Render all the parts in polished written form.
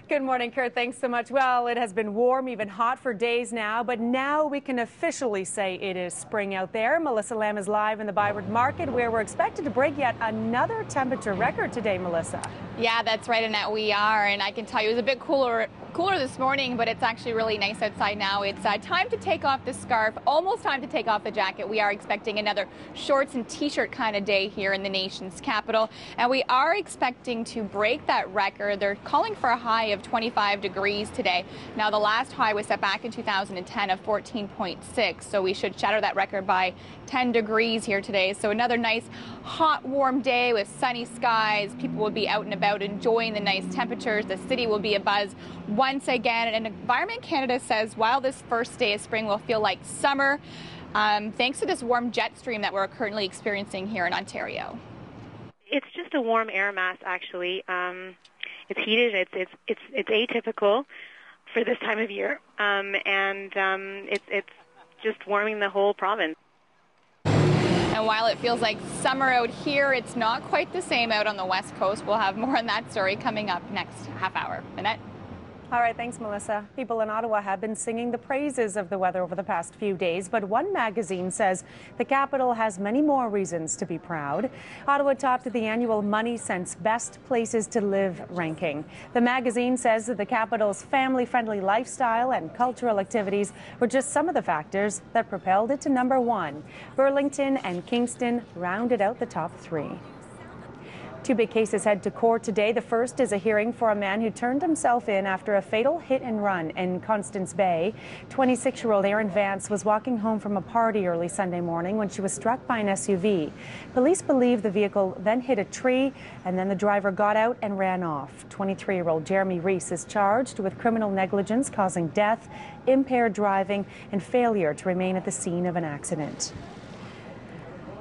Good morning, Kurt. Thanks so much. Well, it has been warm, even hot for days now, but now we can officially say it is spring out there. Melissa Lamb is live in the Byward Market, where we're expected to break yet another temperature record today, Melissa. Yeah, that's right, Annette. We are, and I can tell you it was a bit cooler this morning, but it's actually really nice outside now. It's time to take off the scarf, almost time to take off the jacket. We are expecting another shorts and t-shirt kind of day here in the nation's capital, and we are expecting to break that record. They're calling for a high of 25 degrees today. Now, the last high was set back in 2010 of 14.6, so we should shatter that record by 10 degrees here today. So another nice, hot, warm day with sunny skies. People will be out and about enjoying the nice temperatures. The city will be abuzz once again. And Environment Canada says while this first day of spring will feel like summer, thanks to this warm jet stream that we're currently experiencing here in Ontario. It's just a warm air mass, actually. It's heated. It's atypical for this time of year, it's just warming the whole province. And while it feels like summer out here, it's not quite the same out on the West Coast. We'll have more on that story coming up next half hour. Annette? All right, thanks, Melissa. People in Ottawa have been singing the praises of the weather over the past few days, but one magazine says the capital has many more reasons to be proud. Ottawa topped the annual MoneySense Best Places to Live ranking. The magazine says that the capital's family-friendly lifestyle and cultural activities were just some of the factors that propelled it to #1. Burlington and Kingston rounded out the top 3. Two big cases head to court today. The first is a hearing for a man who turned himself in after a fatal hit and run in Constance Bay. 26-year-old Erin Vance was walking home from a party early Sunday morning when she was struck by an SUV. Police believe the vehicle then hit a tree, and then the driver got out and ran off. 23-year-old Jeremy Reese is charged with criminal negligence causing death, impaired driving, and failure to remain at the scene of an accident.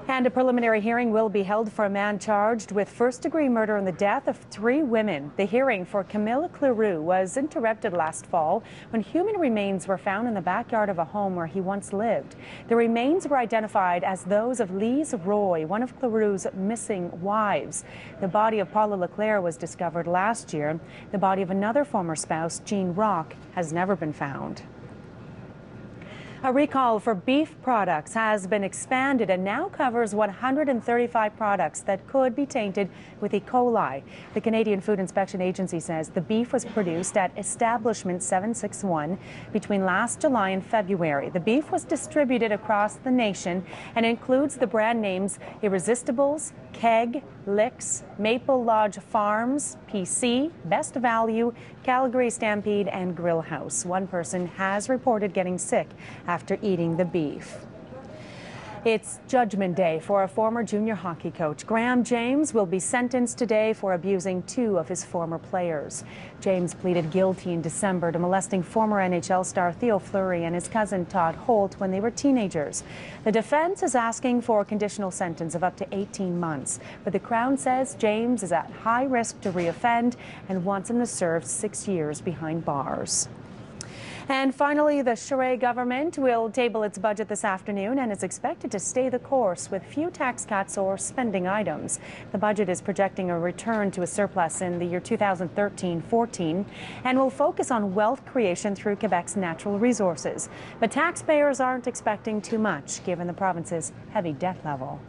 And a preliminary hearing will be held for a man charged with first-degree murder in the death of 3 women. The hearing for Camille Cleroux was interrupted last fall when human remains were found in the backyard of a home where he once lived. The remains were identified as those of Lise Roy, one of Cleroux's missing wives. The body of Paula Leclerc was discovered last year. The body of another former spouse, Jean Rock, has never been found. A recall for beef products has been expanded and now covers 135 products that could be tainted with E. coli. The Canadian Food Inspection Agency says the beef was produced at Establishment 761 between last July and February. The beef was distributed across the nation and includes the brand names Irresistibles, Keg, Licks, Maple Lodge Farms, PC, Best Value, Calgary Stampede, and Grill House. One person has reported getting sick after eating the beef. It's Judgment Day for a former junior hockey coach. Graham James will be sentenced today for abusing 2 of his former players. James pleaded guilty in December to molesting former NHL star Theo Fleury and his cousin Todd Holt when they were teenagers. The defense is asking for a conditional sentence of up to 18 months, but the Crown says James is at high risk to reoffend and wants him to serve 6 years behind bars. And finally, the Charest government will table its budget this afternoon and is expected to stay the course with few tax cuts or spending items. The budget is projecting a return to a surplus in the year 2013-14 and will focus on wealth creation through Quebec's natural resources. But taxpayers aren't expecting too much given the province's heavy debt level.